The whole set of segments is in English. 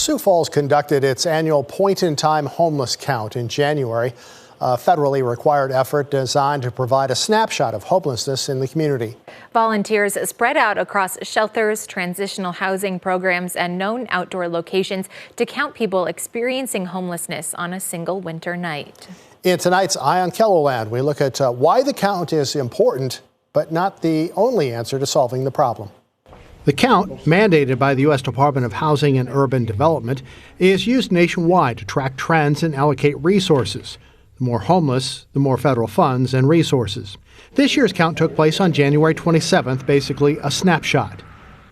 Sioux Falls conducted its annual point-in-time homeless count in January, a federally required effort designed to provide a snapshot of homelessness in the community. Volunteers spread out across shelters, transitional housing programs, and known outdoor locations to count people experiencing homelessness on a single winter night. In tonight's Eye on KELOLAND, we look at why the count is important, but not the only answer to solving the problem. The count, mandated by the U.S. Department of Housing and Urban Development, is used nationwide to track trends and allocate resources. The more homeless, the more federal funds and resources. This year's count took place on January 27th, basically a snapshot.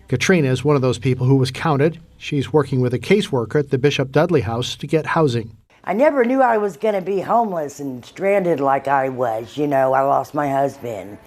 Katrina is one of those people who was counted. She's working with a caseworker at the Bishop Dudley House to get housing. I never knew I was going to be homeless and stranded like I was. I lost my husband.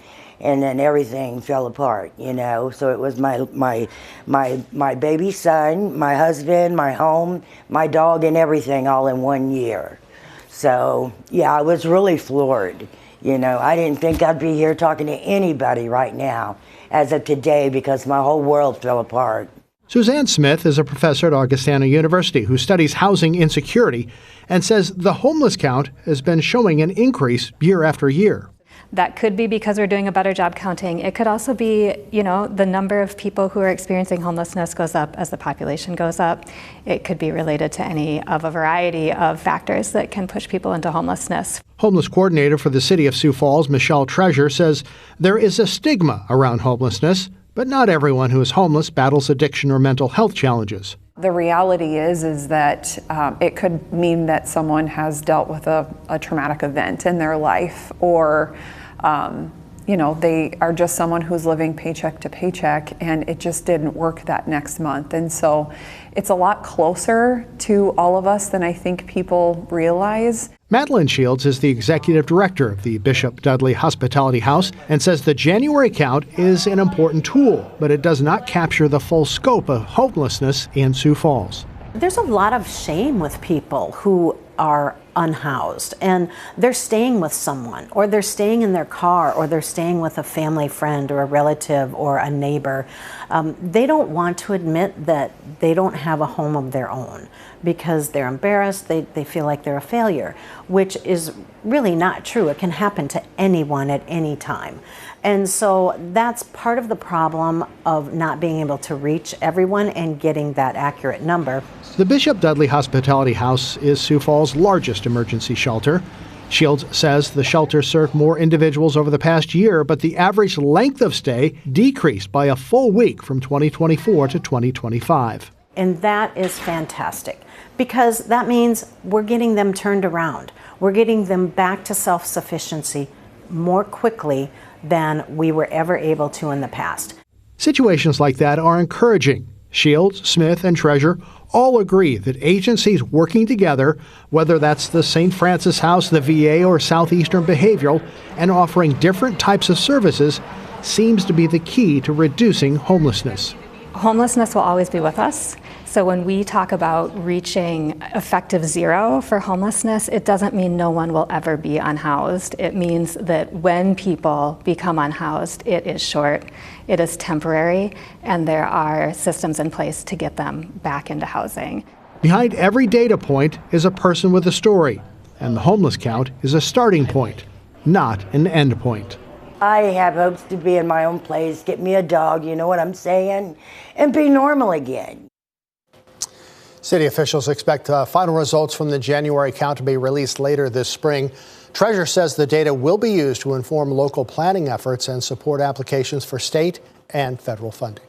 And then everything fell apart, So it was my baby son, my husband, my home, my dog, and everything all in 1 year. So yeah, I was really floored. I didn't think I'd be here talking to anybody right now as of today because my whole world fell apart. Suzanne Smith is a professor at Augustana University who studies housing insecurity and says the homeless count has been showing an increase year after year. That could be because we're doing a better job counting. It could also be, the number of people who are experiencing homelessness goes up as the population goes up. It could be related to any of a variety of factors that can push people into homelessness. Homeless coordinator for the city of Sioux Falls, Michelle Treasure, says there is a stigma around homelessness, but not everyone who is homeless battles addiction or mental health challenges. The reality is that it could mean that someone has dealt with a traumatic event in their life, or they are just someone who's living paycheck to paycheck and it just didn't work that next month. And so it's a lot closer to all of us than I think people realize. Madeline Shields is the executive director of the Bishop Dudley Hospitality House and says the January count is an important tool, but it does not capture the full scope of homelessness in Sioux Falls. There's a lot of shame with people who are unhoused and they're staying with someone, or they're staying in their car, or they're staying with a family friend or a relative or a neighbor. They don't want to admit that they don't have a home of their own because they're embarrassed, they feel like they're a failure, which is really not true. It can happen to anyone at any time. And so that's part of the problem of not being able to reach everyone and getting that accurate number. The Bishop Dudley Hospitality House is Sioux Falls' largest emergency shelter. Shields says the shelter served more individuals over the past year, but the average length of stay decreased by a full week from 2024 to 2025. And that is fantastic because that means we're getting them turned around. We're getting them back to self-sufficiency more quickly than we were ever able to in the past. Situations like that are encouraging. Shields, Smith, and Treasure all agree that agencies working together, whether that's the St. Francis House, the VA, or Southeastern Behavioral, and offering different types of services, seems to be the key to reducing homelessness. Homelessness will always be with us. So when we talk about reaching effective zero for homelessness, it doesn't mean no one will ever be unhoused. It means that when people become unhoused, it is short, it is temporary, and there are systems in place to get them back into housing. Behind every data point is a person with a story, and the homeless count is a starting point, not an end point. I have hopes to be in my own place, get me a dog, you know what I'm saying, and be normal again. City officials expect final results from the January count to be released later this spring. Treasure says the data will be used to inform local planning efforts and support applications for state and federal funding.